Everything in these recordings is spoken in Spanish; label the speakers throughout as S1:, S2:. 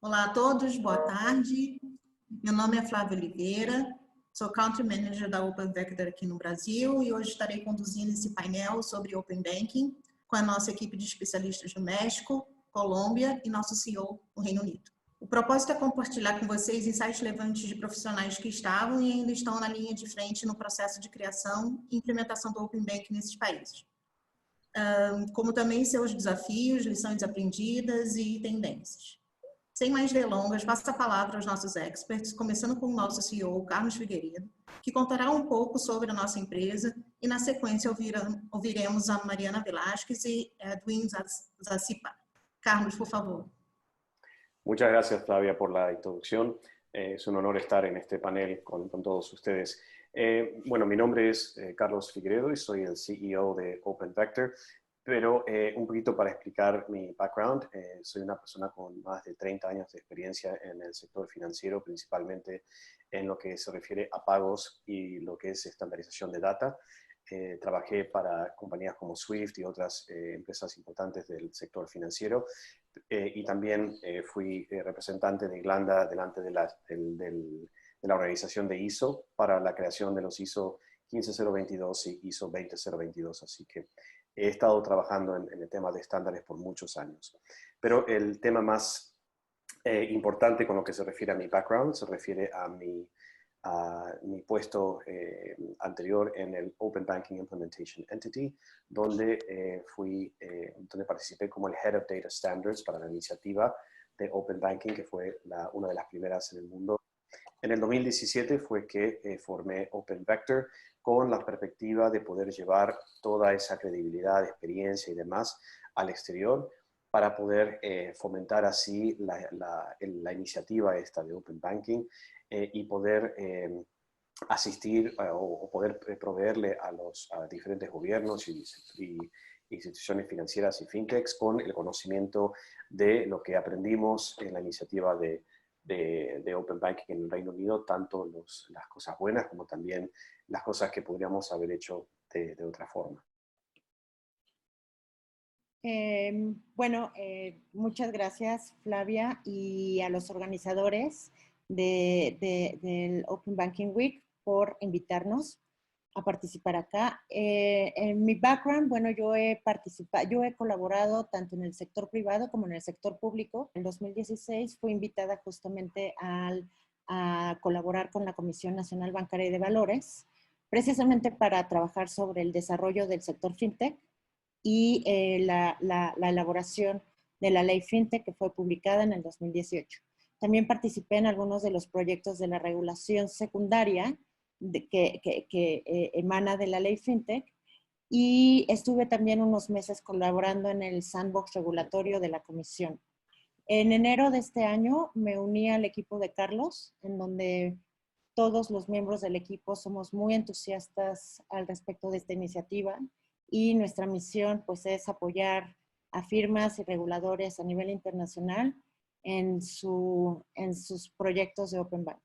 S1: Olá a todos, boa tarde. Meu nome é Flávia Oliveira, sou Country Manager da Open Vector aqui no Brasil e hoje estarei conduzindo esse painel sobre Open Banking com a nossa equipe de especialistas do México, Colômbia e nosso CEO no Reino Unido. O propósito é compartilhar com vocês insights relevantes de profissionais que estavam e ainda estão na linha de frente no processo de criação e implementação do Open Banking nesses países, como também seus desafios, lições aprendidas e tendências. Sem mais delongas, passo a palavra aos nossos experts, começando com o nosso CEO, Carlos Figueiredo, que contará um pouco sobre a nossa empresa e, na sequência, ouviremos a Mariana Velázquez e Edwin Zacipa. Carlos, por favor.
S2: Muchas gracias, Flavia, por la introducción. Es un honor estar en este panel con todos ustedes. Bueno, mi nombre es Carlos Figueiredo y soy el CEO de Open Vector. Pero un poquito para explicar mi background, soy una persona con más de 30 años de experiencia en el sector financiero, principalmente en lo que se refiere a pagos y lo que es estandarización de data. Trabajé para compañías como Swift y otras empresas importantes del sector financiero y también fui representante de Irlanda delante de la organización de ISO para la creación de los ISO 15022 y ISO 20022, así que he estado trabajando en el tema de estándares por muchos años. Pero el tema más importante con lo que se refiere a mi background, se refiere a mi puesto anterior en el Open Banking Implementation Entity, donde participé como el Head of Data Standards para la iniciativa de Open Banking, que fue una de las primeras en el mundo. En el 2017 fue que formé Open Vector con la perspectiva de poder llevar toda esa credibilidad, experiencia y demás al exterior para poder fomentar así la iniciativa esta de Open Banking y poder asistir o poder proveerle a diferentes gobiernos y instituciones financieras y fintechs con el conocimiento de lo que aprendimos en la iniciativa de Open Banking en el Reino Unido, tanto las cosas buenas como también las cosas que podríamos haber hecho de otra forma.
S3: Muchas gracias, Flavia, y a los organizadores del Open Banking Week por invitarnos a participar acá. En mi background, yo he colaborado tanto en el sector privado como en el sector público. En 2016 fui invitada justamente a colaborar con la Comisión Nacional Bancaria y de Valores, precisamente para trabajar sobre el desarrollo del sector fintech y la elaboración de la ley fintech que fue publicada en el 2018. También participé en algunos de los proyectos de la regulación secundaria que emana de la ley fintech y estuve también unos meses colaborando en el sandbox regulatorio de la comisión. En enero de este año me uní al equipo de Carlos, en donde todos los miembros del equipo somos muy entusiastas al respecto de esta iniciativa y nuestra misión pues es apoyar a firmas y reguladores a nivel internacional en sus proyectos de Open Banking.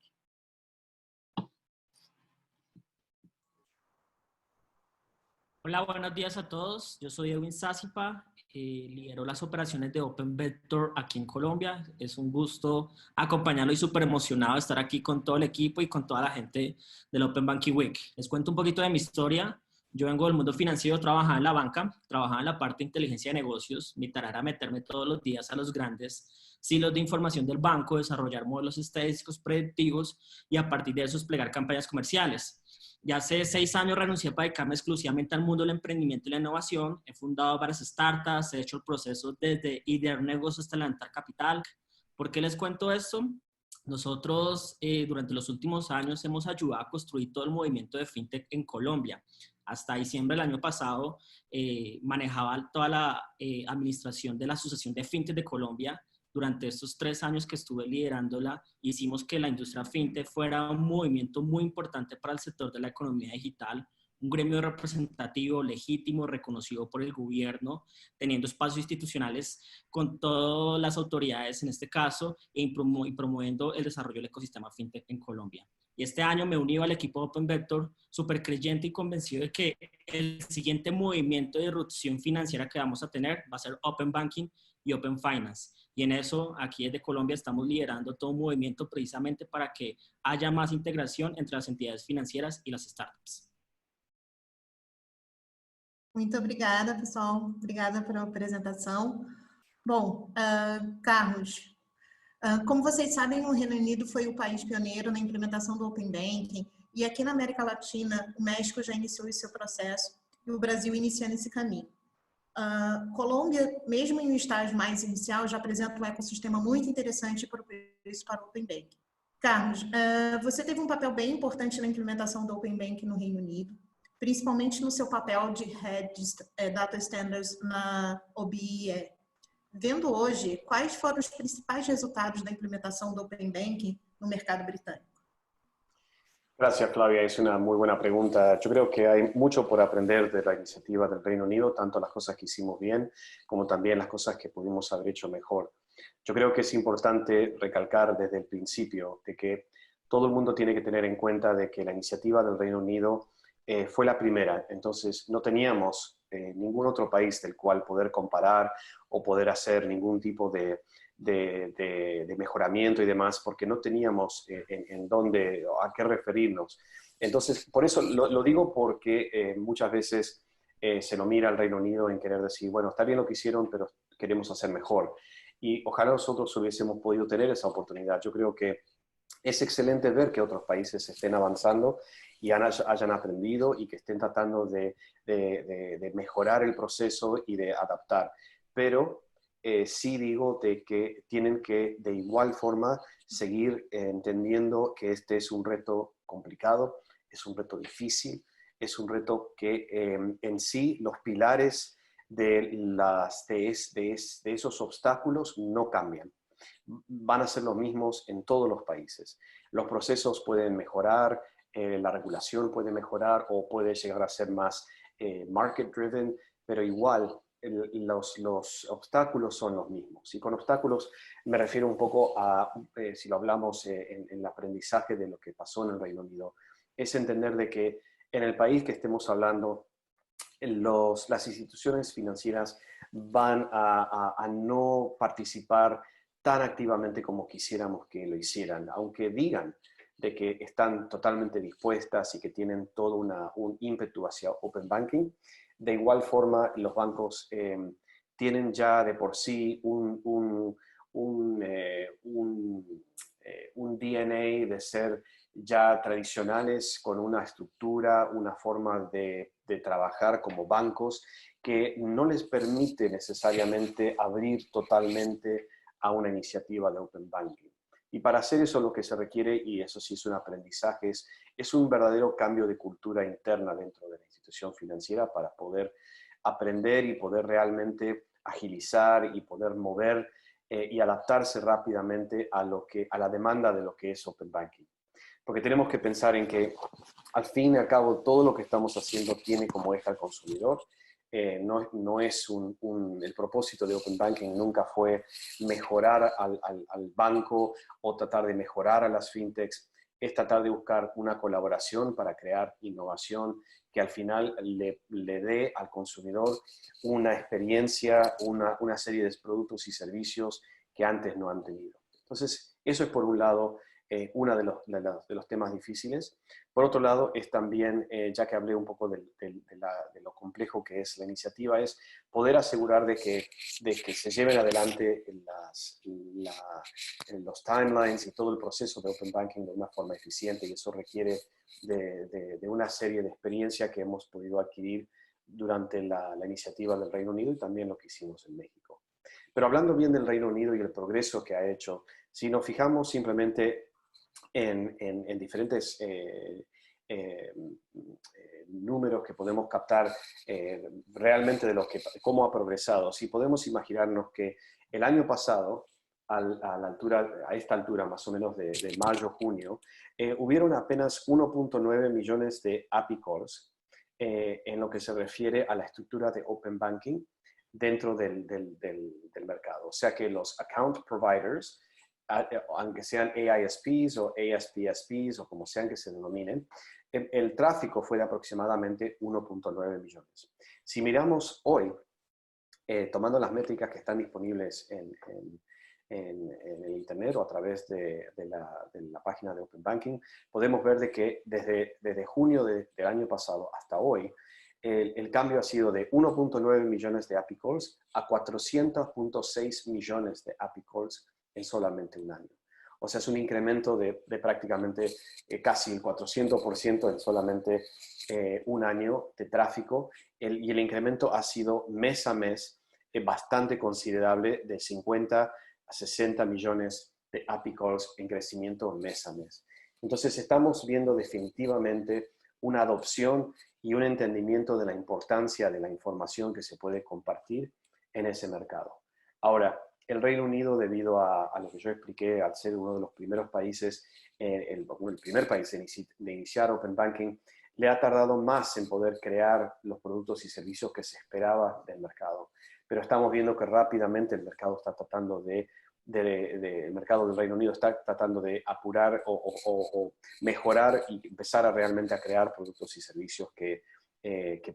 S4: Hola, buenos días a todos. Yo soy Edwin Zacipa, lidero las operaciones de Open Vector aquí en Colombia. Es un gusto acompañarlo y súper emocionado de estar aquí con todo el equipo y con toda la gente del Open Banking Week. Les cuento un poquito de mi historia. Yo vengo del mundo financiero, trabajaba en la banca, trabajaba en la parte de inteligencia de negocios. Mi tarea era meterme todos los días a los grandes silos de información del banco, desarrollar modelos estadísticos predictivos y a partir de eso desplegar campañas comerciales. Ya hace 6 años renuncié para dedicarme exclusivamente al mundo del emprendimiento y la innovación. He fundado varias startups, he hecho el proceso desde idear negocios hasta levantar capital. ¿Por qué les cuento esto? Nosotros durante los últimos años hemos ayudado a construir todo el movimiento de fintech en Colombia. Hasta diciembre del año pasado manejaba toda la administración de la Asociación de Fintech de Colombia. Durante estos 3 años que estuve liderándola, hicimos que la industria fintech fuera un movimiento muy importante para el sector de la economía digital, un gremio representativo, legítimo, reconocido por el gobierno, teniendo espacios institucionales con todas las autoridades en este caso y promoviendo el desarrollo del ecosistema fintech en Colombia. Y este año me uní al equipo de Open Vector, súper creyente y convencido de que el siguiente movimiento de irrupción financiera que vamos a tener va a ser Open Banking y Open Finance. Y en eso, aquí desde Colombia, estamos liderando todo un movimiento precisamente para que haya más integración entre las entidades financieras y las startups.
S1: Muito obrigada, pessoal. Obrigada pela apresentação. Bom, Carlos, como vocês sabem, o Reino Unido foi o país pioneiro na implementação do Open Banking e aqui na América Latina, o México já iniciou esse seu processo e o Brasil iniciando esse caminho. Colômbia, mesmo em um estágio mais inicial, já apresenta um ecossistema muito interessante para o Open Banking. Carlos, você teve um papel bem importante na implementação do Open Banking no Reino Unido, principalmente no seu papel de Head Data Standards na OBIE. Vendo hoje, quais foram os principais resultados da implementação do Open Banking no mercado britânico?
S2: Gracias, Flavia. Es una muy buena pregunta. Yo creo que hay mucho por aprender de la iniciativa del Reino Unido, tanto las cosas que hicimos bien como también las cosas que pudimos haber hecho mejor. Yo creo que es importante recalcar desde el principio de que todo el mundo tiene que tener en cuenta de que la iniciativa del Reino Unido fue la primera. Entonces, no teníamos ningún otro país del cual poder comparar o poder hacer ningún tipo de mejoramiento y demás, porque no teníamos en dónde, a qué referirnos. Entonces, por eso lo digo porque muchas veces se lo mira al Reino Unido en querer decir, bueno, está bien lo que hicieron, pero queremos hacer mejor. Y ojalá nosotros hubiésemos podido tener esa oportunidad. Yo creo que es excelente ver que otros países estén avanzando y hayan aprendido y que estén tratando de mejorar el proceso y de adaptar. Pero sí digo de que tienen que de igual forma seguir entendiendo que este es un reto complicado, es un reto difícil, es un reto que en sí los pilares de esos obstáculos no cambian. Van a ser los mismos en todos los países. Los procesos pueden mejorar, la regulación puede mejorar o puede llegar a ser más market driven, pero igual los obstáculos son los mismos. Y con obstáculos me refiero un poco a, si lo hablamos en el aprendizaje de lo que pasó en el Reino Unido, es entender de que en el país que estemos hablando, las instituciones financieras van a no participar tan activamente como quisiéramos que lo hicieran, aunque digan de que están totalmente dispuestas y que tienen todo un ímpetu hacia Open Banking. De igual forma, los bancos tienen ya de por sí un DNA de ser ya tradicionales, con una estructura, una forma de trabajar como bancos que no les permite necesariamente abrir totalmente a una iniciativa de Open Banking. Y para hacer eso lo que se requiere, y eso sí es un aprendizaje, es un verdadero cambio de cultura interna dentro de la institución financiera para poder aprender y poder realmente agilizar y poder mover y adaptarse rápidamente a la demanda de lo que es Open Banking. Porque tenemos que pensar en que al fin y al cabo todo lo que estamos haciendo tiene como eje al consumidor. No es el propósito de Open Banking nunca fue mejorar al banco o tratar de mejorar a las fintechs, es tratar de buscar una colaboración para crear innovación que al final le dé al consumidor una experiencia, una serie de productos y servicios que antes no han tenido. Entonces, eso es por un lado uno de los temas difíciles. Por otro lado, es también, ya que hablé un poco de lo complejo que es la iniciativa, es poder asegurar de que se lleven adelante los timelines y todo el proceso de Open Banking de una forma eficiente, y eso requiere de una serie de experiencia que hemos podido adquirir durante la iniciativa del Reino Unido y también lo que hicimos en México. Pero hablando bien del Reino Unido y el progreso que ha hecho, si nos fijamos simplemente en diferentes números que podemos captar realmente de cómo ha progresado. Si podemos imaginarnos que el año pasado, a esta altura más o menos de mayo, junio, hubieron apenas 1.9 millones de API calls en lo que se refiere a la estructura de Open Banking dentro del mercado. O sea que los account providers aunque sean AISPs o ASPSPs o como sean que se denominen, el tráfico fue de aproximadamente 1.9 millones. Si miramos hoy, tomando las métricas que están disponibles en el Internet o a través de la página de Open Banking, podemos ver de que desde junio del año pasado hasta hoy, el cambio ha sido de 1.9 millones de API calls a 400.6 millones de API calls en solamente un año. O sea, es un incremento de prácticamente casi el 400% en solamente un año de tráfico. Y el incremento ha sido mes a mes bastante considerable, de 50 a 60 millones de API calls en crecimiento mes a mes. Entonces, estamos viendo definitivamente una adopción y un entendimiento de la importancia de la información que se puede compartir en ese mercado. Ahora, el Reino Unido, debido a lo que yo expliqué, al ser uno de los primeros países, el primer país de iniciar Open Banking, le ha tardado más en poder crear los productos y servicios que se esperaba del mercado. Pero estamos viendo que rápidamente el mercado está tratando el mercado del Reino Unido está tratando de apurar o mejorar y empezar realmente a crear productos y servicios que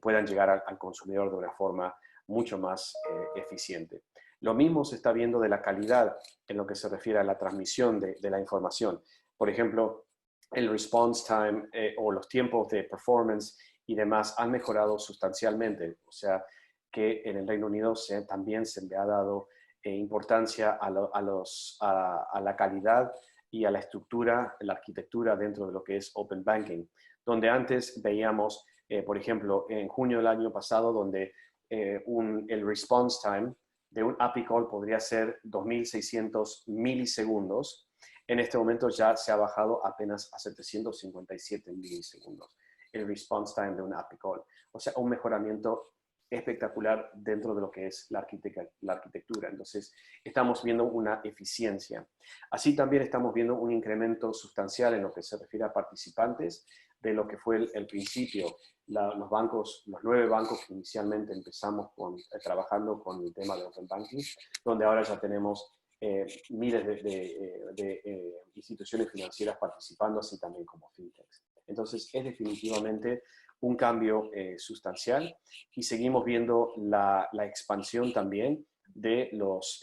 S2: puedan llegar al consumidor de una forma mucho más eficiente. Lo mismo se está viendo de la calidad en lo que se refiere a la transmisión de la información. Por ejemplo, el response time o los tiempos de performance y demás han mejorado sustancialmente. O sea, que en el Reino Unido también se le ha dado importancia a la calidad y a la estructura, la arquitectura dentro de lo que es Open Banking. Donde antes veíamos, por ejemplo, en junio del año pasado, donde el response time de un API call podría ser 2.600 milisegundos. En este momento ya se ha bajado apenas a 757 milisegundos el response time de un API call. O sea, un mejoramiento espectacular dentro de lo que es la arquitectura. Entonces, estamos viendo una eficiencia. Así también estamos viendo un incremento sustancial en lo que se refiere a participantes de lo que fue el principio. Los 9 bancos que inicialmente empezamos trabajando con el tema de Open Banking, donde ahora ya tenemos miles de instituciones financieras participando, así también como fintechs. Entonces, es definitivamente un cambio sustancial y seguimos viendo la expansión también de los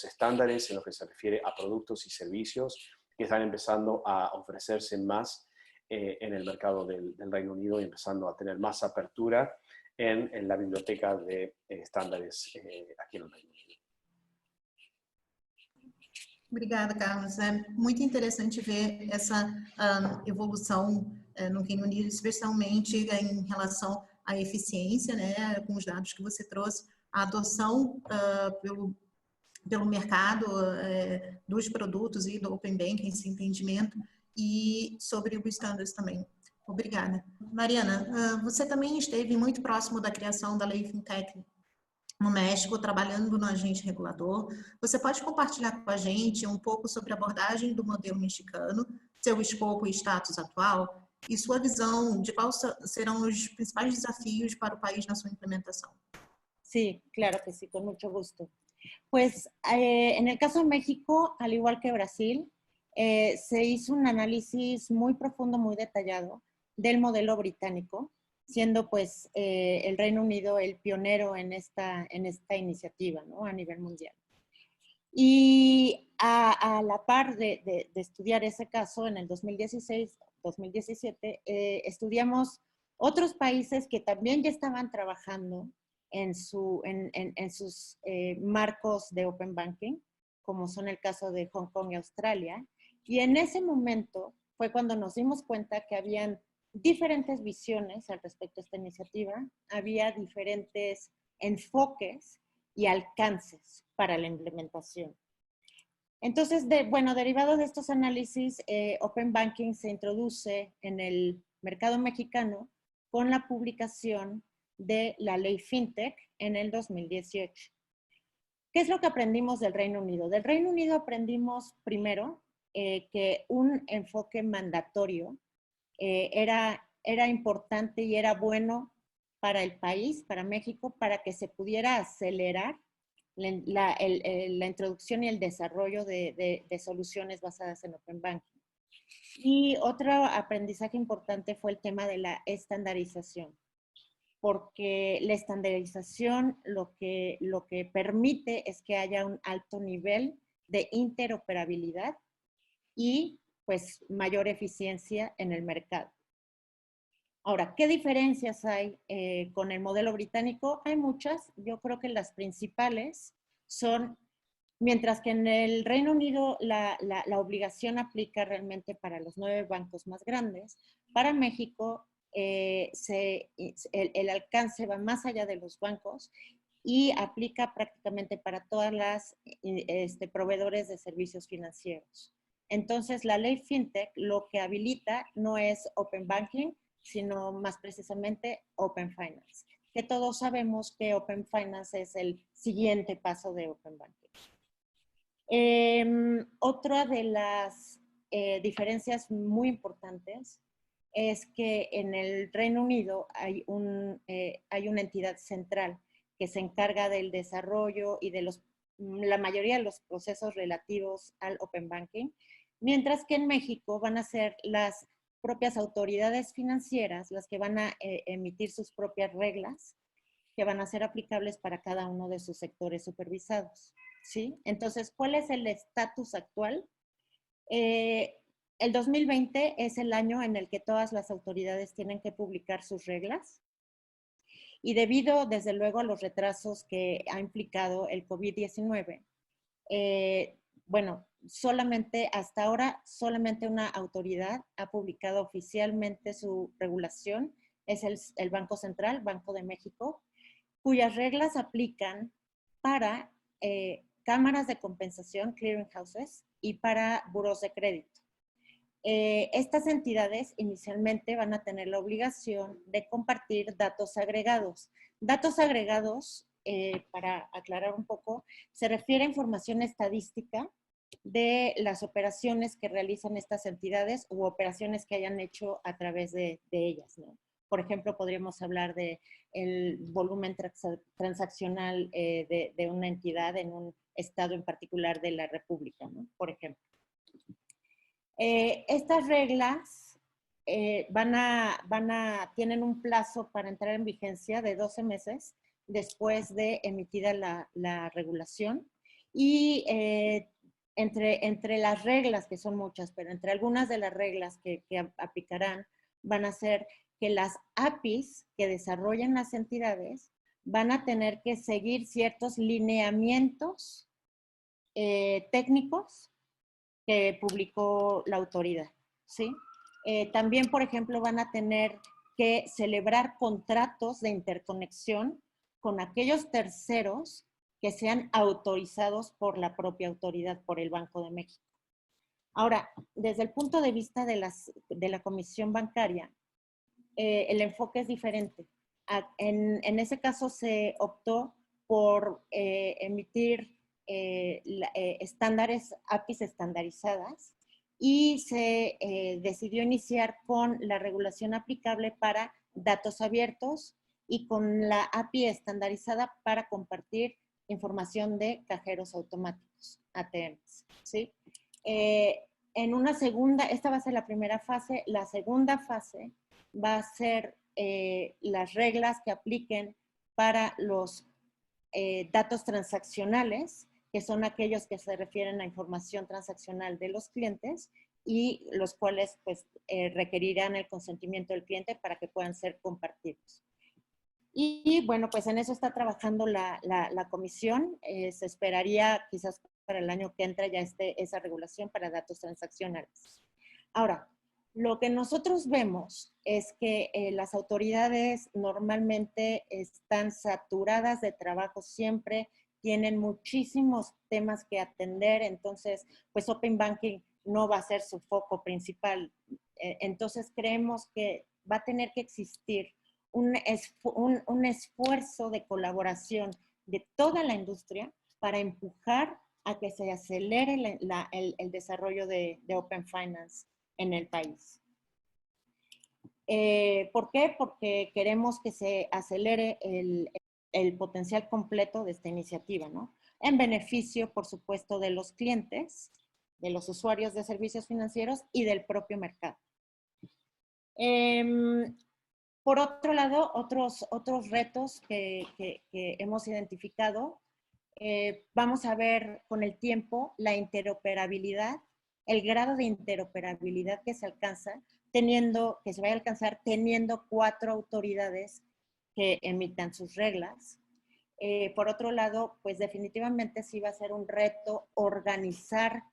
S2: estándares en lo que se refiere a productos y servicios que están empezando a ofrecerse más en el mercado del Reino Unido y empezando a tener más apertura en la biblioteca de estándares aqui no Reino Unido.
S1: Obrigada, Carlos. É muito interessante ver essa evolução no Reino Unido, especialmente em relação à eficiência, né, com os dados que você trouxe, a adoção pelo mercado dos produtos e do Open Banking, esse entendimento, e sobre os standards também. Obrigada. Mariana, você também esteve muito próximo da criação da Lei Fintech no México, trabalhando no agente regulador. Você pode compartilhar com a gente um pouco sobre a abordagem do modelo mexicano, seu escopo e status atual, e sua visão de quais serão os principais desafios para o país na sua implementação?
S3: Sí, claro que sí, con mucho gusto. Pues en el caso de México, al igual que Brasil, se hizo un análisis muy profundo, muy detallado del modelo británico, siendo pues el Reino Unido el pionero en esta iniciativa, ¿no? A nivel mundial. Y a la par de estudiar ese caso, en el 2016-2017, estudiamos otros países que también ya estaban trabajando en sus marcos de Open Banking, como son el caso de Hong Kong y Australia. Y en ese momento fue cuando nos dimos cuenta que habían diferentes visiones al respecto a esta iniciativa, había diferentes enfoques y alcances para la implementación. Entonces, derivado de estos análisis, Open Banking se introduce en el mercado mexicano con la publicación de la ley FinTech en el 2018. ¿Qué es lo que aprendimos del Reino Unido? Del Reino Unido aprendimos primero que un enfoque mandatorio era importante y era bueno para el país, para México, para que se pudiera acelerar la introducción y el desarrollo de soluciones basadas en Open Banking. Y otro aprendizaje importante fue el tema de la estandarización, porque la estandarización lo que permite es que haya un alto nivel de interoperabilidad y pues mayor eficiencia en el mercado. Ahora, ¿qué diferencias hay con el modelo británico? Hay muchas. Yo creo que las principales son, mientras que en el Reino Unido la obligación aplica realmente para los 9 bancos más grandes, para México el alcance va más allá de los bancos y aplica prácticamente para todas las proveedores de servicios financieros. Entonces, la ley FinTech lo que habilita no es Open Banking, sino más precisamente Open Finance, que todos sabemos que Open Finance es el siguiente paso de Open Banking. Otra de las diferencias muy importantes es que en el Reino Unido hay una entidad central que se encarga del desarrollo y de la mayoría de los procesos relativos al Open Banking, mientras que en México van a ser las propias autoridades financieras las que van a emitir sus propias reglas que van a ser aplicables para cada uno de sus sectores supervisados, ¿sí? Entonces, ¿cuál es el estatus actual? El 2020 es el año en el que todas las autoridades tienen que publicar sus reglas y debido, desde luego, a los retrasos que ha implicado el COVID-19, bueno, solamente hasta ahora, solamente una autoridad ha publicado oficialmente su regulación, es el Banco Central, Banco de México, cuyas reglas aplican para cámaras de compensación, clearing houses, y para buros de crédito. Estas entidades inicialmente van a tener la obligación de compartir datos agregados. Datos agregados, para aclarar un poco, se refiere a información estadística de las operaciones que realizan estas entidades u operaciones que hayan hecho a través de ellas, ¿no? Por ejemplo, podríamos hablar de el volumen transaccional de una entidad en un estado en particular de la República, ¿no? Por ejemplo. Estas reglas tienen un plazo para entrar en vigencia de 12 meses después de emitida la regulación y entre las reglas, que son muchas, pero entre algunas de las reglas que aplicarán van a ser que las APIs que desarrollen las entidades van a tener que seguir ciertos lineamientos técnicos que publicó la autoridad, ¿sí? También, por ejemplo, van a tener que celebrar contratos de interconexión con aquellos terceros que sean autorizados por la propia autoridad, por el Banco de México. Ahora, desde el punto de vista de la Comisión Bancaria, el enfoque es diferente. En ese caso se optó por emitir estándares, APIs estandarizadas, y se decidió iniciar con la regulación aplicable para datos abiertos y con la API estandarizada para compartir información de cajeros automáticos, ATMs, ¿sí? En una segunda, esta va a ser la primera fase. La segunda fase va a ser las reglas que apliquen para los datos transaccionales, que son aquellos que se refieren a información transaccional de los clientes y los cuales pues, requerirán el consentimiento del cliente para que puedan ser compartidos. Y bueno, pues en eso está trabajando la comisión. Se esperaría quizás para el año que entra ya esté esa regulación para datos transaccionales. Ahora, lo que nosotros vemos es que las autoridades normalmente están saturadas de trabajo siempre, tienen muchísimos temas que atender, entonces pues Open Banking no va a ser su foco principal. Entonces creemos que va a tener que existir un esfuerzo de colaboración de toda la industria para empujar a que se acelere el desarrollo de Open Finance en el país. ¿Por qué? Porque queremos que se acelere el potencial completo de esta iniciativa, ¿no? En beneficio, por supuesto, de los clientes, de los usuarios de servicios financieros y del propio mercado. Por otro lado, otros retos que hemos identificado, vamos a ver con el tiempo la interoperabilidad, el grado de interoperabilidad que se alcanza, que se vaya a alcanzar teniendo 4 autoridades que emitan sus reglas. Por otro lado, pues definitivamente sí va a ser un reto organizar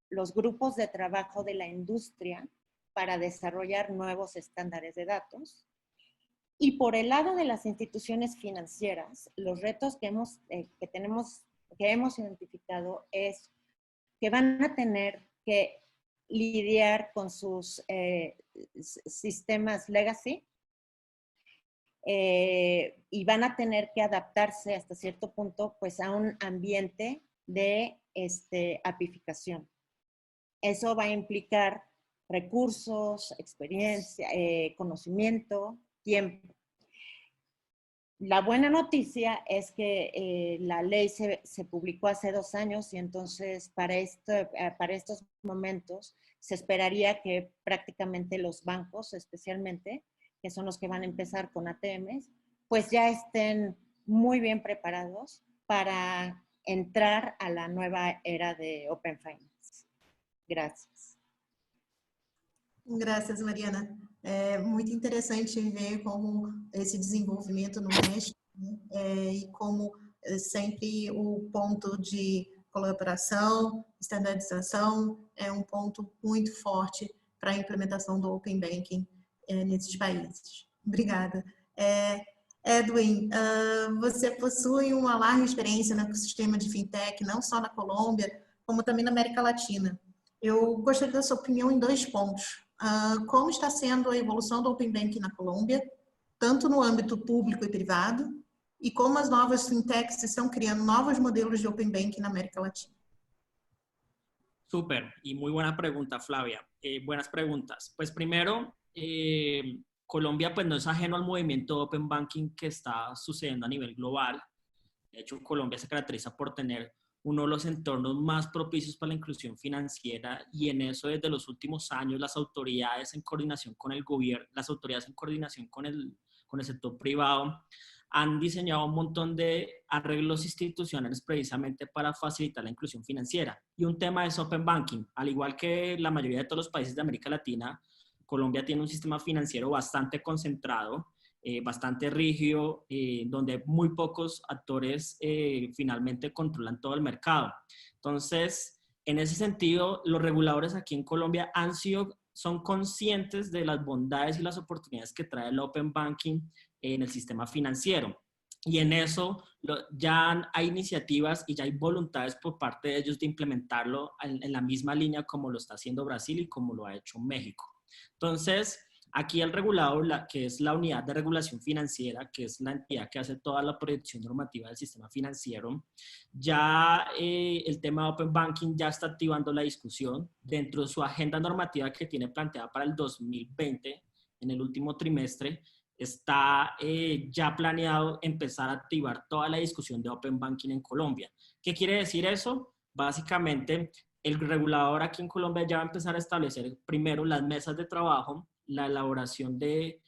S3: los grupos de trabajo de la industria para desarrollar nuevos estándares de datos. Y por el lado de las instituciones financieras, los retos que hemos identificado es que van a tener que lidiar con sus sistemas legacy y van a tener que adaptarse hasta cierto punto pues, a un ambiente de apificación. Eso va a implicar recursos, experiencia, conocimiento, tiempo. La buena noticia es que la ley se publicó hace 2 años y entonces para estos momentos se esperaría que prácticamente los bancos, especialmente, que son los que van a empezar con ATMs, pues ya estén muy bien preparados para entrar a la nueva era de Open Finance. Gracias.
S1: Graças, Mariana. É muito interessante ver como esse desenvolvimento no México, né, e como sempre o ponto de colaboração, standardização é um ponto muito forte para a implementação do Open Banking nesses países. Obrigada. Edwin, você possui uma larga experiência no ecossistema de fintech, não só na Colômbia, como também na América Latina. Eu gostaria da sua opinião em 2 pontos. Como está sendo a evolução do Open Banking na Colômbia, tanto no âmbito público e privado, e como as novas fintechs estão criando novos modelos de Open Banking na América Latina.
S4: Súper, y muy buena pregunta, Flavia. Buenas preguntas. Pues primero, Colombia pues no es ajeno al movimiento Open Banking que está sucediendo a nivel global. De hecho, Colombia se caracteriza por tener uno de los entornos más propicios para la inclusión financiera y en eso desde los últimos años las autoridades en coordinación con el gobierno, las autoridades en coordinación con el sector privado han diseñado un montón de arreglos institucionales precisamente para facilitar la inclusión financiera. Y un tema es Open Banking. Al igual que la mayoría de todos los países de América Latina, Colombia tiene un sistema financiero bastante concentrado, bastante rígido, donde muy pocos actores finalmente controlan todo el mercado. Entonces, en ese sentido, los reguladores aquí en Colombia son conscientes de las bondades y las oportunidades que trae el Open Banking en el sistema financiero. Y en eso ya hay iniciativas y ya hay voluntades por parte de ellos de implementarlo en la misma línea como lo está haciendo Brasil y como lo ha hecho México. Entonces, aquí el regulador, que es la unidad de regulación financiera, que es la entidad que hace toda la proyección normativa del sistema financiero, ya el tema de Open Banking ya está activando la discusión dentro de su agenda normativa que tiene planteada para el 2020, en el último trimestre. Está ya planeado empezar a activar toda la discusión de Open Banking en Colombia. ¿Qué quiere decir eso? Básicamente, el regulador aquí en Colombia ya va a empezar a establecer primero las mesas de trabajo, la elaboración de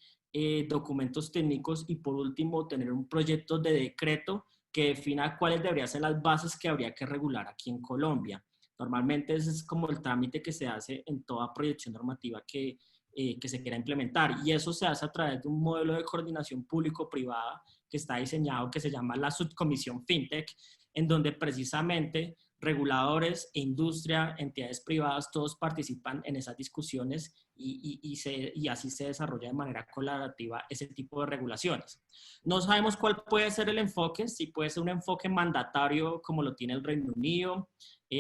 S4: documentos técnicos y por último tener un proyecto de decreto que defina cuáles deberían ser las bases que habría que regular aquí en Colombia. Normalmente ese es como el trámite que se hace en toda proyección normativa que se quiera implementar y eso se hace a través de un modelo de coordinación público-privada que está diseñado que se llama la Subcomisión FinTech, en donde precisamente reguladores e industria, entidades privadas, todos participan en esas discusiones y así se desarrolla de manera colaborativa ese tipo de regulaciones. No sabemos cuál puede ser el enfoque, si puede ser un enfoque mandatario como lo tiene el Reino Unido,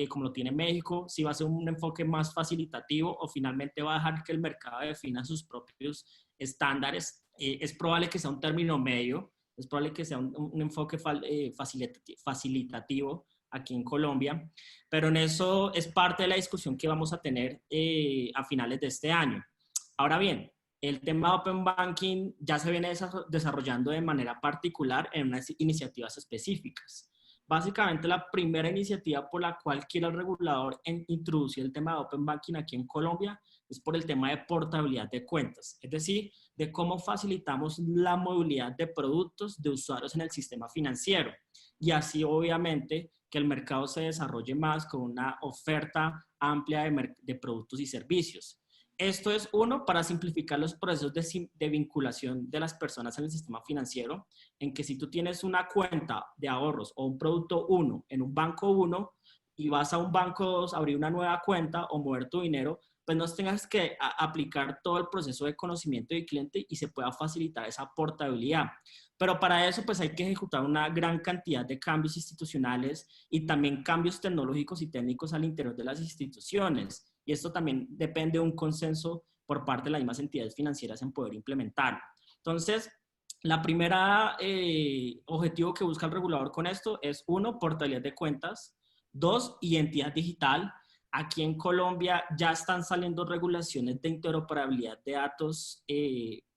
S4: como lo tiene México, si va a ser un enfoque más facilitativo o finalmente va a dejar que el mercado defina sus propios estándares. Es probable que sea un término medio, es probable que sea un enfoque facilitativo aquí en Colombia, pero en eso es parte de la discusión que vamos a tener a finales de este año. Ahora bien, el tema de Open Banking ya se viene desarrollando de manera particular en unas iniciativas específicas. Básicamente, la primera iniciativa por la cual quiere el regulador introducir el tema de Open Banking aquí en Colombia es por el tema de portabilidad de cuentas, es decir, de cómo facilitamos la movilidad de productos de usuarios en el sistema financiero y así, obviamente, que el mercado se desarrolle más con una oferta amplia de productos y servicios. Esto es, uno, para simplificar los procesos de vinculación de las personas en el sistema financiero, en que si tú tienes una cuenta de ahorros o un producto 1 en un banco 1 y vas a un banco 2 a abrir una nueva cuenta o mover tu dinero, pues no tengas que aplicar todo el proceso de conocimiento del cliente y se pueda facilitar esa portabilidad. Pero para eso pues hay que ejecutar una gran cantidad de cambios institucionales y también cambios tecnológicos y técnicos al interior de las instituciones. Y esto también depende de un consenso por parte de las mismas entidades financieras en poder implementarlo. Entonces, la primera objetivo que busca el regulador con esto es, uno, portabilidad de cuentas, dos, identidad digital. Aquí en Colombia ya están saliendo regulaciones de interoperabilidad de datos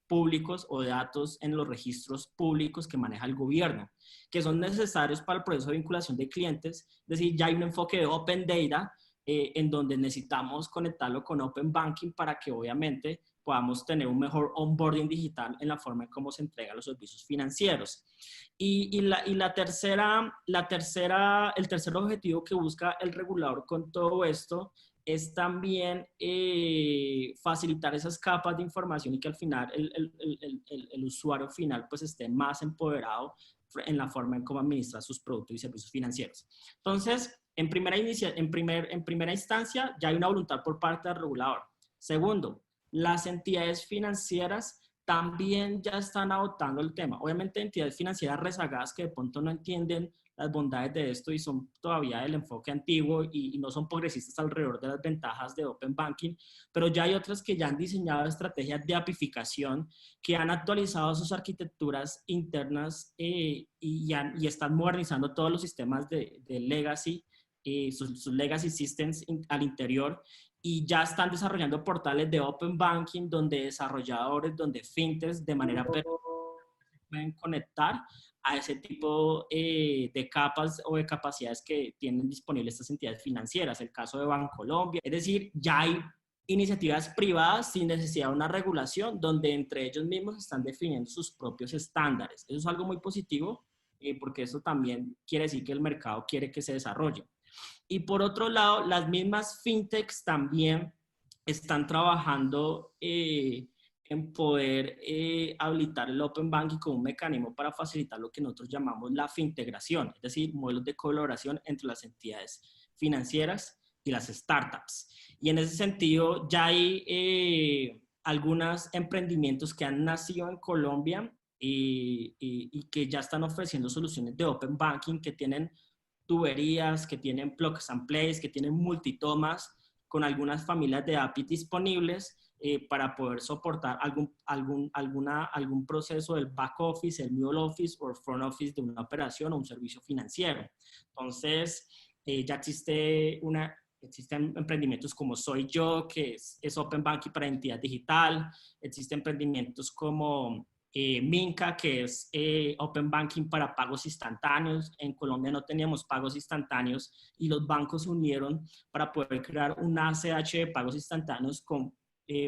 S4: públicos o de datos en los registros públicos que maneja el gobierno, que son necesarios para el proceso de vinculación de clientes. Es decir, ya hay un enfoque de Open Data en donde necesitamos conectarlo con Open Banking para que obviamente podamos tener un mejor onboarding digital en la forma en cómo se entregan los servicios financieros. El tercer objetivo que busca el regulador con todo esto es también facilitar esas capas de información y que al final el usuario final pues esté más empoderado en la forma en cómo administra sus productos y servicios financieros. Entonces, en primera instancia, ya hay una voluntad por parte del regulador. Segundo, las entidades financieras también ya están adoptando el tema. Obviamente, entidades financieras rezagadas que de pronto no entienden las bondades de esto y son todavía del enfoque antiguo y no son progresistas alrededor de las ventajas de Open Banking, pero ya hay otras que ya han diseñado estrategias de apificación, que han actualizado sus arquitecturas internas y están modernizando todos los sistemas de legacy, sus legacy systems al interior, y ya están desarrollando portales de Open Banking donde desarrolladores, donde fintechs de manera pueden conectar a ese tipo de capas o de capacidades que tienen disponibles estas entidades financieras. El caso de Bancolombia. Es decir, ya hay iniciativas privadas sin necesidad de una regulación donde entre ellos mismos están definiendo sus propios estándares. Eso es algo muy positivo porque eso también quiere decir que el mercado quiere que se desarrolle. Y por otro lado, las mismas fintechs también están trabajando en poder habilitar el Open Banking como un mecanismo para facilitar lo que nosotros llamamos la fintegración, es decir, modelos de colaboración entre las entidades financieras y las startups. Y en ese sentido, ya hay algunos emprendimientos que han nacido en Colombia y que ya están ofreciendo soluciones de Open Banking que tienen tuberías, que tienen plugs and plays, que tienen multitomas con algunas familias de API disponibles para poder soportar algún proceso del back office, el middle office o el front office de una operación o un servicio financiero. Entonces, ya existen emprendimientos como Soy Yo, que es Open Banking para entidad digital. Existen emprendimientos como Minca, que es Open Banking para pagos instantáneos. En Colombia no teníamos pagos instantáneos y los bancos se unieron para poder crear un ACH de pagos instantáneos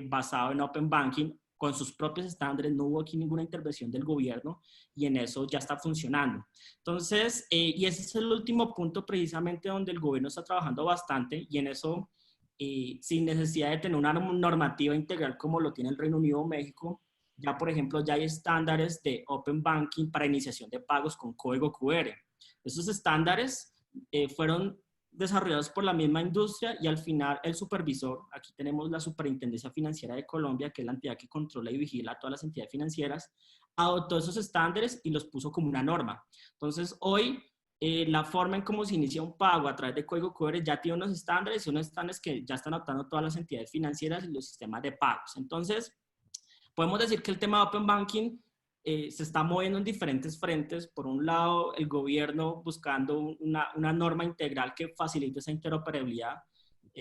S4: basado en Open Banking con sus propios estándares. No hubo aquí ninguna intervención del gobierno y en eso ya está funcionando. Entonces, y ese es el último punto precisamente donde el gobierno está trabajando bastante y en eso, sin necesidad de tener una normativa integral como lo tiene el Reino Unido o México, ya, por ejemplo, ya hay estándares de Open Banking para iniciación de pagos con código QR. Esos estándares fueron desarrollados por la misma industria y al final el supervisor, aquí tenemos la Superintendencia Financiera de Colombia, que es la entidad que controla y vigila a todas las entidades financieras, adoptó esos estándares y los puso como una norma. Entonces, hoy, la forma en cómo se inicia un pago a través de código QR ya tiene unos estándares y unos estándares que ya están adoptando todas las entidades financieras y los sistemas de pagos. Entonces, podemos decir que el tema de Open Banking se está moviendo en diferentes frentes. Por un lado, el gobierno buscando una norma integral que facilite esa interoperabilidad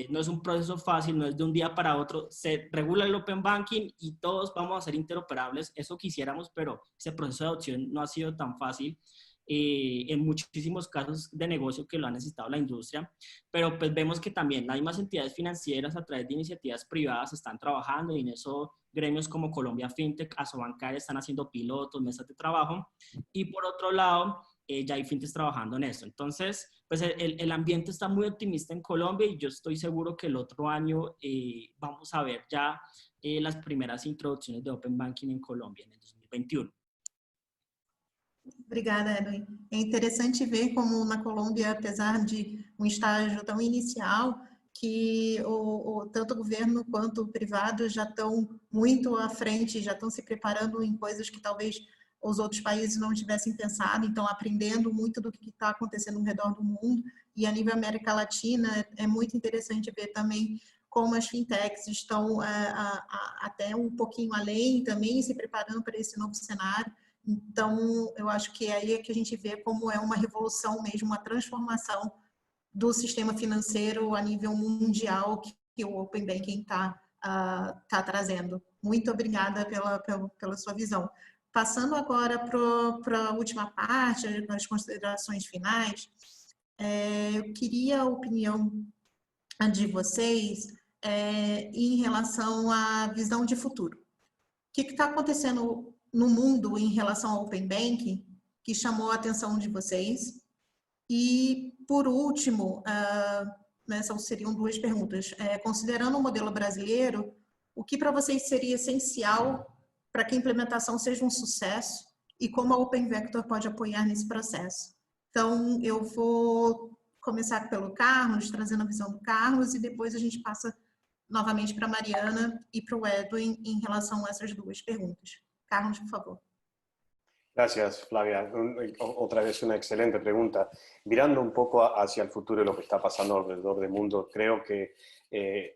S4: No es un proceso fácil, no es de un día para otro. Se regula el Open Banking y todos vamos a ser interoperables. Eso quisiéramos, pero ese proceso de adopción no ha sido tan fácil. En muchísimos casos de negocio que lo ha necesitado la industria, pero pues vemos que también hay más entidades financieras a través de iniciativas privadas están trabajando y en eso gremios como Colombia FinTech, Asobancaria están haciendo pilotos, mesas de trabajo y por otro lado ya hay fintechs trabajando en eso. Entonces, pues el ambiente está muy optimista en Colombia y yo estoy seguro que el otro año vamos a ver ya las primeras introducciones de Open Banking en Colombia en el 2021.
S1: Obrigada, Edwin. É interessante ver como na Colômbia, apesar de um estágio tão inicial, que tanto o governo quanto o privado já estão muito à frente, já estão se preparando em coisas que talvez os outros países não tivessem pensado, então aprendendo muito do que está acontecendo ao redor do mundo. E a nível América Latina, é muito interessante ver também como as fintechs estão até um pouquinho além também, se preparando para esse novo cenário. Então, eu acho que aí é que a gente vê como é uma revolução mesmo, uma transformação do sistema financeiro a nível mundial que o Open Banking tá trazendo. Muito obrigada pela sua visão. Passando agora para a última parte, as considerações finais, eu queria a opinião de vocês em relação à visão de futuro. O que está acontecendo no mundo em relação ao Open Banking que chamou a atenção de vocês? E, por último, essas seriam duas perguntas. Considerando o modelo brasileiro, o que para vocês seria essencial para que a implementação seja um sucesso e como a Open Vector pode apoiar nesse processo? Então, eu vou começar pelo Carlos, trazendo a visão do Carlos, e depois a gente passa novamente para a Mariana e para o Edwin em relação a essas duas perguntas. Carlos, por favor.
S2: Gracias, Flavia. Otra vez una excelente pregunta. Mirando un poco hacia el futuro y lo que está pasando alrededor del mundo, creo que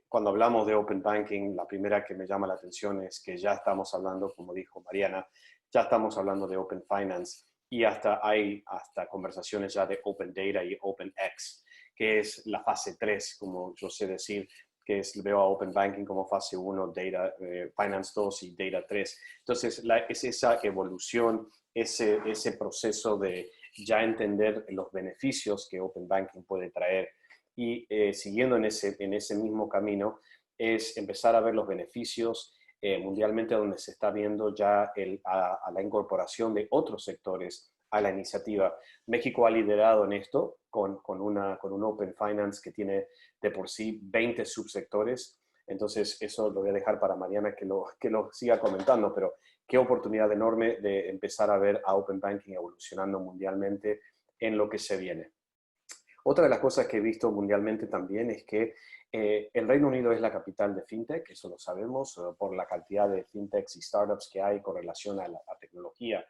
S2: cuando hablamos de Open Banking, la primera que me llama la atención es que ya estamos hablando, como dijo Mariana, ya estamos hablando de Open Finance y hay conversaciones ya de Open Data y OpenX, que es la fase 3, como yo sé decir, que veo a Open Banking como fase 1, Data, Finance 2 y Data 3. Entonces, es esa evolución, ese proceso de ya entender los beneficios que Open Banking puede traer y siguiendo en ese mismo camino es empezar a ver los beneficios mundialmente donde se está viendo ya a la incorporación de otros sectores a la iniciativa. México ha liderado en esto con un Open Finance que tiene de por sí 20 subsectores. Entonces, eso lo voy a dejar para Mariana que lo siga comentando, pero qué oportunidad enorme de empezar a ver a Open Banking evolucionando mundialmente en lo que se viene. Otra de las cosas que he visto mundialmente también es que el Reino Unido es la capital de FinTech, eso lo sabemos, por la cantidad de FinTechs y startups que hay con relación a la tecnología.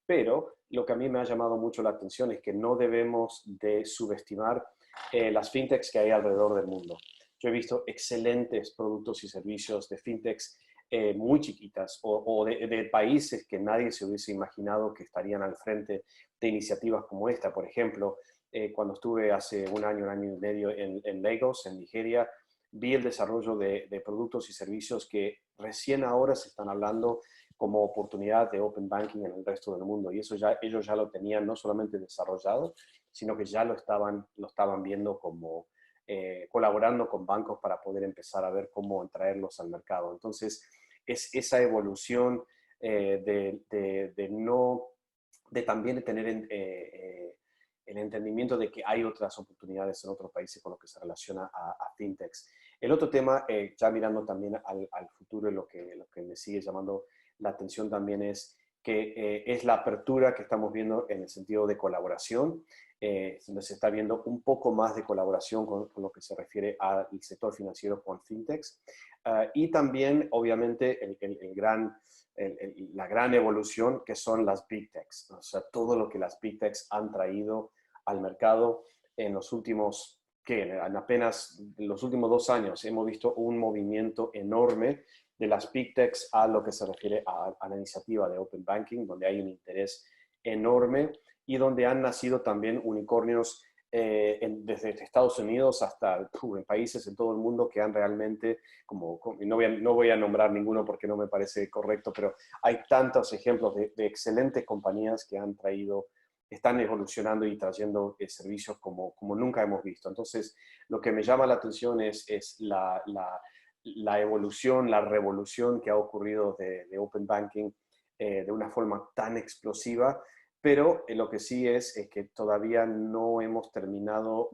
S2: Pero lo que a mí me ha llamado mucho la atención es que no debemos de subestimar las fintechs que hay alrededor del mundo. Yo he visto excelentes productos y servicios de fintechs muy chiquitas o de países que nadie se hubiese imaginado que estarían al frente de iniciativas como esta. Por ejemplo, cuando estuve hace un año y medio en Lagos, en Nigeria, vi el desarrollo de productos y servicios que recién ahora se están hablando como oportunidad de Open Banking en el resto del mundo. Y eso ellos ya lo tenían no solamente desarrollado, sino que ya lo estaban viendo como colaborando con bancos para poder empezar a ver cómo traerlos al mercado. Entonces, es esa evolución de también tener el entendimiento de que hay otras oportunidades en otros países con lo que se relaciona a fintechs. El otro tema, ya mirando también al futuro, y lo que me sigue llamando la atención también es que es la apertura que estamos viendo en el sentido de colaboración, donde se está viendo un poco más de colaboración con lo que se refiere al sector financiero con fintechs. Y también, obviamente, la gran evolución que son las big techs, o sea, todo lo que las big techs han traído al mercado en los últimos, en apenas los últimos 2 años hemos visto un movimiento enorme de las big techs a lo que se refiere a la iniciativa de Open Banking, donde hay un interés enorme y donde han nacido también unicornios desde Estados Unidos hasta en países en todo el mundo que han realmente, no voy a nombrar ninguno porque no me parece correcto, pero hay tantos ejemplos de excelentes compañías que han están evolucionando y trayendo servicios como nunca hemos visto. Entonces, lo que me llama la atención es la evolución, la revolución que ha ocurrido de Open Banking de una forma tan explosiva. Pero lo que sí es que todavía no hemos terminado,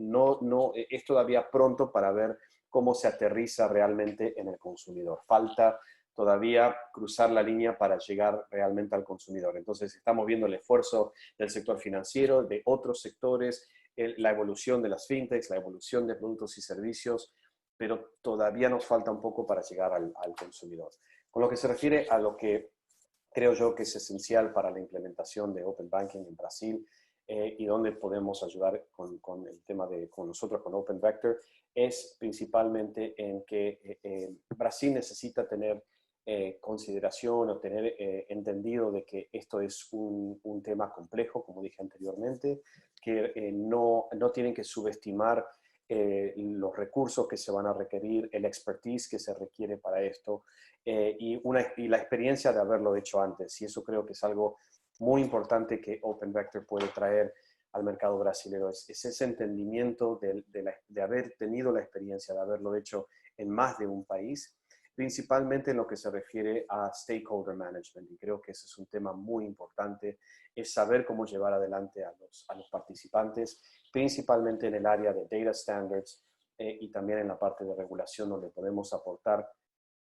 S2: es todavía pronto para ver cómo se aterriza realmente en el consumidor. Falta todavía cruzar la línea para llegar realmente al consumidor. Entonces estamos viendo el esfuerzo del sector financiero, de otros sectores, la evolución de las fintechs, la evolución de productos y servicios, pero todavía nos falta un poco para llegar al consumidor. Con lo que se refiere a lo que creo yo que es esencial para la implementación de Open Banking en Brasil y donde podemos ayudar con el tema con nosotros, con Open Vector, es principalmente en que Brasil necesita tener consideración o tener entendido de que esto es un tema complejo, como dije anteriormente, que no tienen que subestimar los recursos que se van a requerir, el expertise que se requiere para esto y la experiencia de haberlo hecho antes. Y eso creo que es algo muy importante que Open Vector puede traer al mercado brasileño. Es ese entendimiento de haber tenido la experiencia, de haberlo hecho en más de un país, principalmente en lo que se refiere a stakeholder management. Y creo que ese es un tema muy importante, es saber cómo llevar adelante a los participantes, principalmente en el área de data standards y también en la parte de regulación, donde podemos aportar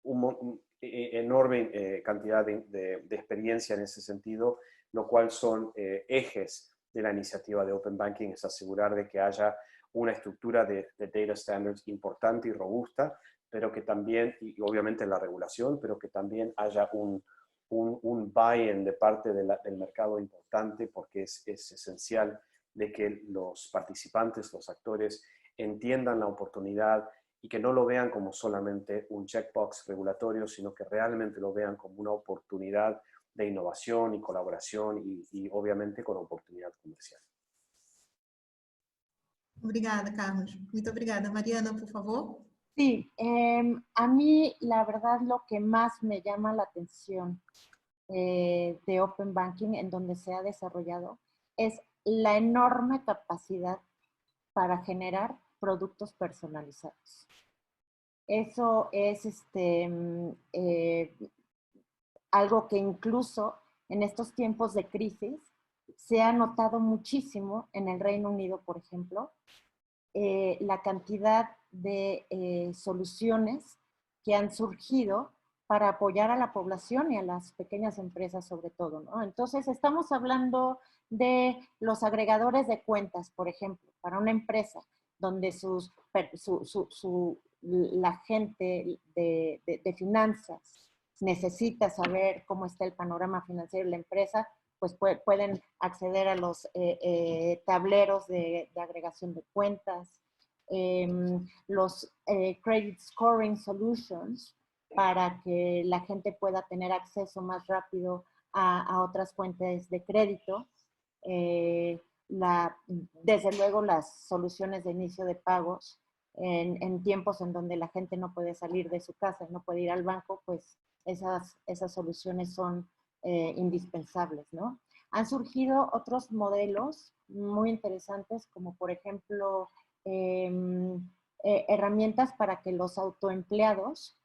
S2: una enorme cantidad de experiencia en ese sentido, lo cual son ejes de la iniciativa de Open Banking, es asegurar de que haya una estructura de data standards importante y robusta, pero que también, y obviamente la regulación, pero que también haya un buy-in de parte del mercado importante, porque es esencial de que los participantes, los actores, entiendan la oportunidad y que no lo vean como solamente un checkbox regulatorio, sino que realmente lo vean como una oportunidad de innovación y colaboración y obviamente con oportunidad comercial.
S1: Obrigada, Carlos. Muito obrigada. Mariana, por favor.
S3: Sí, a mí la verdad lo que más me llama la atención de Open Banking en donde se ha desarrollado es la enorme capacidad para generar productos personalizados. Eso es algo que incluso en estos tiempos de crisis se ha notado muchísimo en el Reino Unido, por ejemplo, la cantidad de soluciones que han surgido para apoyar a la población y a las pequeñas empresas sobre todo, ¿no? Entonces, estamos hablando de los agregadores de cuentas, por ejemplo, para una empresa donde la gente de finanzas necesita saber cómo está el panorama financiero de la empresa, pues pueden acceder a los tableros de agregación de cuentas, los Credit Scoring Solutions, para que la gente pueda tener acceso más rápido a otras fuentes de crédito. Desde luego las soluciones de inicio de pagos en tiempos en donde la gente no puede salir de su casa, no puede ir al banco, pues esas soluciones son indispensables, ¿no? Han surgido otros modelos muy interesantes, como por ejemplo herramientas para que los autoempleados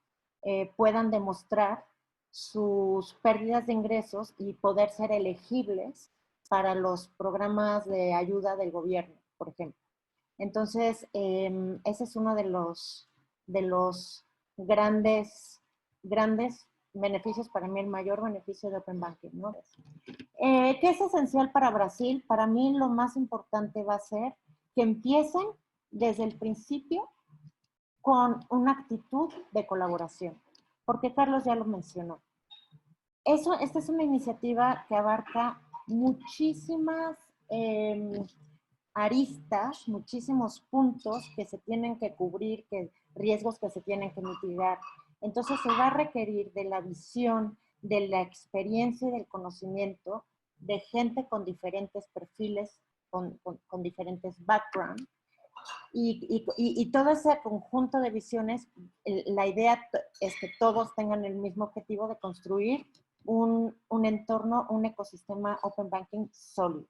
S3: puedan demostrar sus pérdidas de ingresos y poder ser elegibles para los programas de ayuda del gobierno, por ejemplo. Entonces, ese es uno de los grandes beneficios, para mí el mayor beneficio de Open Banking, ¿no? ¿Qué es esencial para Brasil? Para mí lo más importante va a ser que empiecen desde el principio con una actitud de colaboración, porque Carlos ya lo mencionó. Esta es una iniciativa que abarca muchísimas aristas, muchísimos puntos que se tienen que cubrir, riesgos que se tienen que mitigar. Entonces se va a requerir de la visión, de la experiencia y del conocimiento de gente con diferentes perfiles con diferentes backgrounds. Y todo ese conjunto de visiones, la idea es que todos tengan el mismo objetivo de construir un entorno, un ecosistema Open Banking sólido.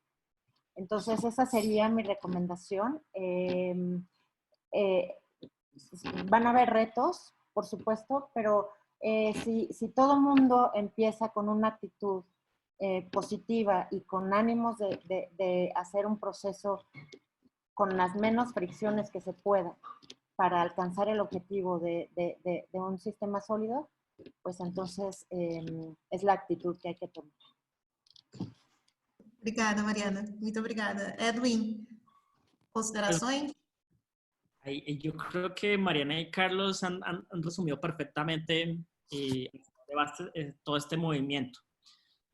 S3: Entonces, esa sería mi recomendación. Van a haber retos, por supuesto, pero si todo el mundo empieza con una actitud positiva y con ánimos de hacer un proceso con las menos fricciones que se pueda para alcanzar el objetivo de un sistema sólido, pues entonces es la actitud que hay que tomar.
S1: Obrigada, Mariana. Muito obrigada. Edwin, considerações?
S4: Yo creo que Mariana y Carlos han resumido perfectamente todo este movimiento.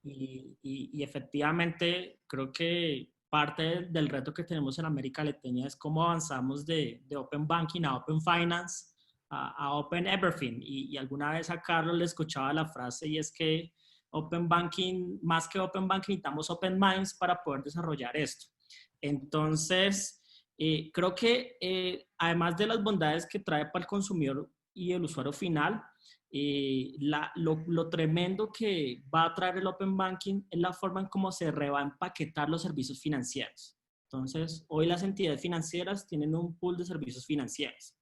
S4: Y efectivamente creo que parte del reto que tenemos en América Latina es cómo avanzamos de Open Banking a Open Finance a Open Everything. Y alguna vez a Carlos le escuchaba la frase y es que Open Banking, más que Open Banking, necesitamos Open Minds para poder desarrollar esto. Entonces, creo que además de las bondades que trae para el consumidor y el usuario final, lo tremendo que va a traer el Open Banking es la forma en cómo se va a empaquetar los servicios financieros. Entonces, hoy las entidades financieras tienen un pool de servicios financieros.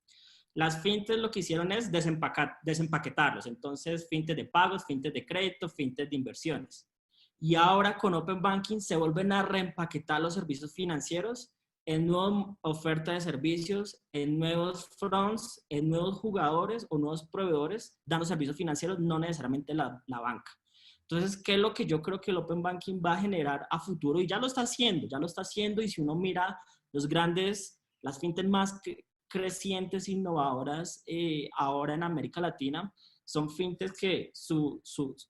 S4: Las fintechs lo que hicieron es desempaquetarlos. Entonces, fintech de pagos, fintech de crédito, fintech de inversiones. Y ahora con Open Banking se vuelven a reempaquetar los servicios financieros en nuevas ofertas de servicios, en nuevos fronts, en nuevos jugadores o nuevos proveedores dando servicios financieros, no necesariamente la banca. Entonces, ¿qué es lo que yo creo que el Open Banking va a generar a futuro? Y ya lo está haciendo, y si uno mira las fintech más crecientes, innovadoras ahora en América Latina, son fintechs que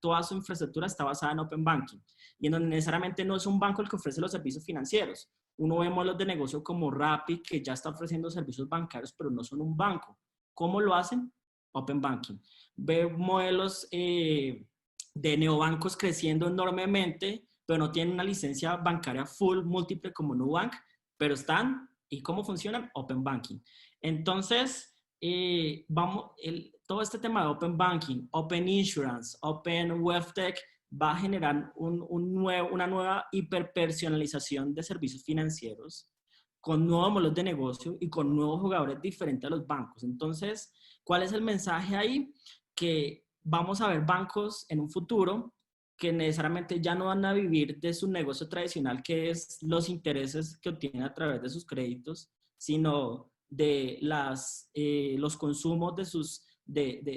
S4: toda su infraestructura está basada en Open Banking, y en donde necesariamente no es un banco el que ofrece los servicios financieros. Uno ve modelos de negocio como Rappi, que ya está ofreciendo servicios bancarios, pero no son un banco. ¿Cómo lo hacen? Open Banking. Ve modelos de neobancos creciendo enormemente, pero no tienen una licencia bancaria full, múltiple como Nubank, pero están. ¿Y cómo funcionan? Open Banking. Entonces, todo este tema de Open Banking, Open Insurance, Open WealthTech, va a generar una nueva hiperpersonalización de servicios financieros con nuevos modelos de negocio y con nuevos jugadores diferentes a los bancos. Entonces, ¿cuál es el mensaje ahí? Que vamos a ver bancos en un futuro que necesariamente ya no van a vivir de su negocio tradicional, que es los intereses que obtienen a través de sus créditos, sino de los consumos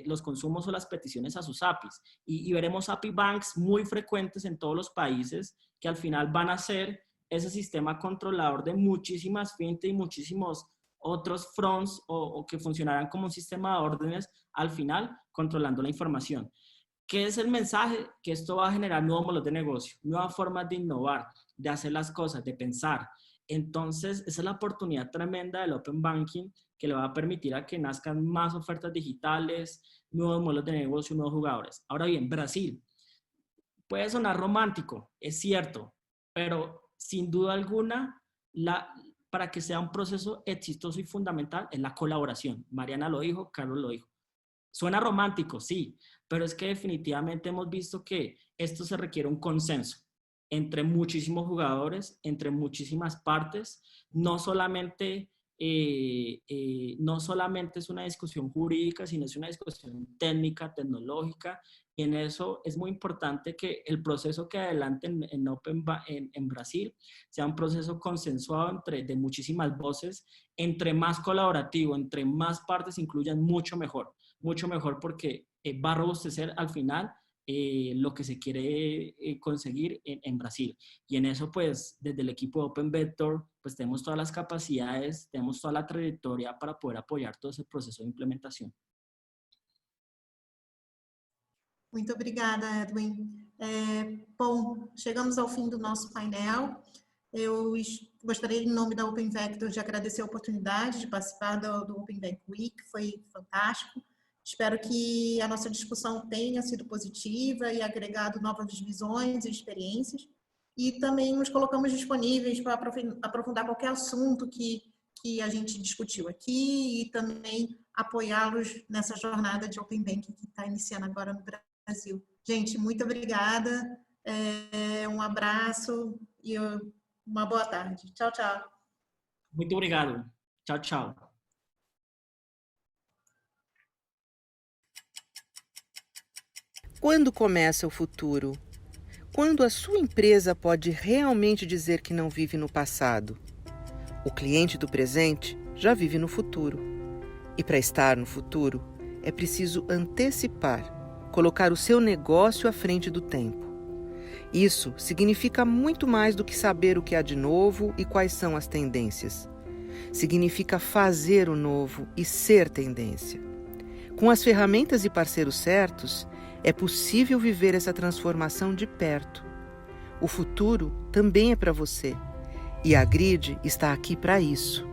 S4: los consumos o las peticiones a sus APIs. Y veremos API Banks muy frecuentes en todos los países que al final van a ser ese sistema controlador de muchísimas fintech y muchísimos otros fronts o que funcionarán como un sistema de órdenes al final controlando la información. ¿Qué es el mensaje? Que esto va a generar nuevos modelos de negocio, nuevas formas de innovar, de hacer las cosas, de pensar. Entonces, esa es la oportunidad tremenda del Open Banking que le va a permitir a que nazcan más ofertas digitales, nuevos modelos de negocio, nuevos jugadores. Ahora bien, Brasil. Puede sonar romántico, es cierto, pero sin duda alguna, para que sea un proceso exitoso y fundamental es la colaboración. Mariana lo dijo, Carlos lo dijo. Suena romántico, sí, pero es que definitivamente hemos visto que esto se requiere un consenso entre muchísimos jugadores, entre muchísimas partes. No solamente es una discusión jurídica, sino es una discusión técnica, tecnológica. Y en eso es muy importante que el proceso que adelanten en Brasil sea un proceso consensuado de muchísimas voces, entre más colaborativo, entre más partes incluyan, mucho mejor porque va a robustecer al final lo que se quiere conseguir en Brasil. Y en eso, pues, desde el equipo de Open Vector, pues tenemos todas las capacidades, tenemos toda la trayectoria para poder apoyar todo ese proceso de implementación.
S1: Muito obrigada, Edwin. Bom, chegamos ao fim do nosso painel. Eu gostaria, em nome da Open Vector, de agradecer a oportunidade de participar do Open Bank Week, foi fantástico. Espero que a nossa discussão tenha sido positiva e agregado novas visões e experiências. e também nos colocamos disponíveis para aprofundar qualquer assunto que a gente discutiu aqui e também apoiá-los nessa jornada de Open Banking que está iniciando agora no Brasil. Gente, muito obrigada, um abraço e uma boa tarde. Tchau, tchau.
S4: Muito obrigado. Tchau, tchau.
S5: Quando começa o futuro? Quando a sua empresa pode realmente dizer que não vive no passado? O cliente do presente já vive no futuro. E para estar no futuro, é preciso antecipar, colocar o seu negócio à frente do tempo. Isso significa muito mais do que saber o que há de novo e quais são as tendências. Significa fazer o novo e ser tendência. Com as ferramentas e parceiros certos, é possível viver essa transformação de perto. O futuro também é para você. E a Grid está aqui para isso.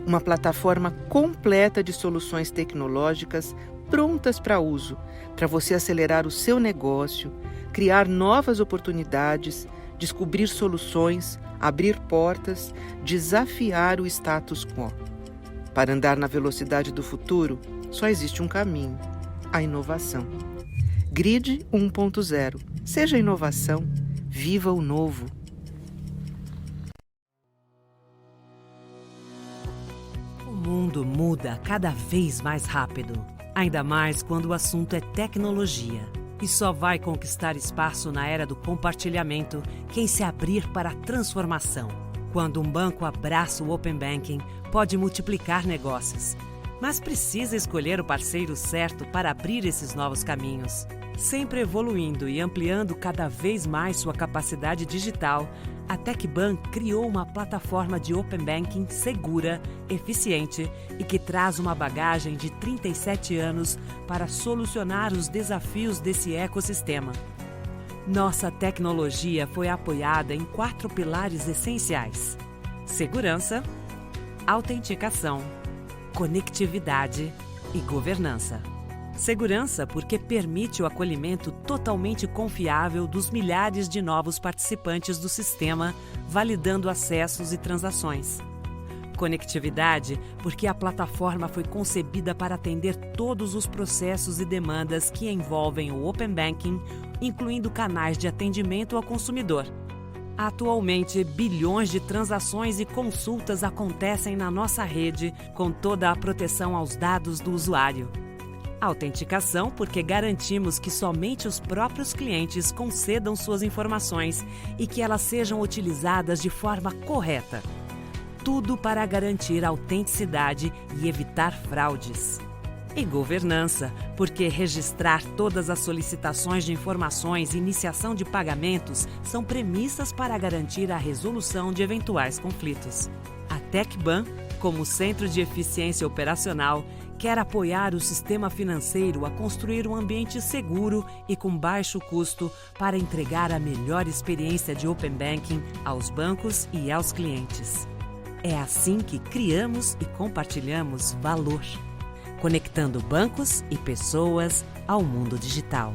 S5: Uma plataforma completa de soluções tecnológicas prontas para uso, para você acelerar o seu negócio, criar novas oportunidades, descobrir soluções, abrir portas, desafiar o status quo. Para andar na velocidade do futuro, só existe um caminho: a inovação. Grid 1.0. Seja a inovação. Viva o novo.
S6: O mundo muda cada vez mais rápido. Ainda mais quando o assunto é tecnologia. E só vai conquistar espaço na era do compartilhamento quem se abrir para a transformação. Quando um banco abraça o Open Banking, pode multiplicar negócios. Mas precisa escolher o parceiro certo para abrir esses novos caminhos. Sempre evoluindo e ampliando cada vez mais sua capacidade digital, a TecBan criou uma plataforma de Open Banking segura, eficiente e que traz uma bagagem de 37 anos para solucionar os desafios desse ecossistema. Nossa tecnologia foi apoiada em 4 pilares essenciais: segurança, autenticação, conectividade e governança. Segurança porque permite o acolhimento totalmente confiável dos milhares de novos participantes do sistema, validando acessos e transações. Conectividade porque a plataforma foi concebida para atender todos os processos e demandas que envolvem o Open Banking, incluindo canais de atendimento ao consumidor. Atualmente, bilhões de transações e consultas acontecem na nossa rede, com toda a proteção aos dados do usuário. Autenticação porque garantimos que somente os próprios clientes concedam suas informações e que elas sejam utilizadas de forma correta. Tudo para garantir a autenticidade e evitar fraudes. E governança, porque registrar todas as solicitações de informações e iniciação de pagamentos são premissas para garantir a resolução de eventuais conflitos. A TecBan, como centro de eficiência operacional, quer apoiar o sistema financeiro a construir um ambiente seguro e com baixo custo para entregar a melhor experiência de Open Banking aos bancos e aos clientes. É assim que criamos e compartilhamos valor, conectando bancos e pessoas ao mundo digital.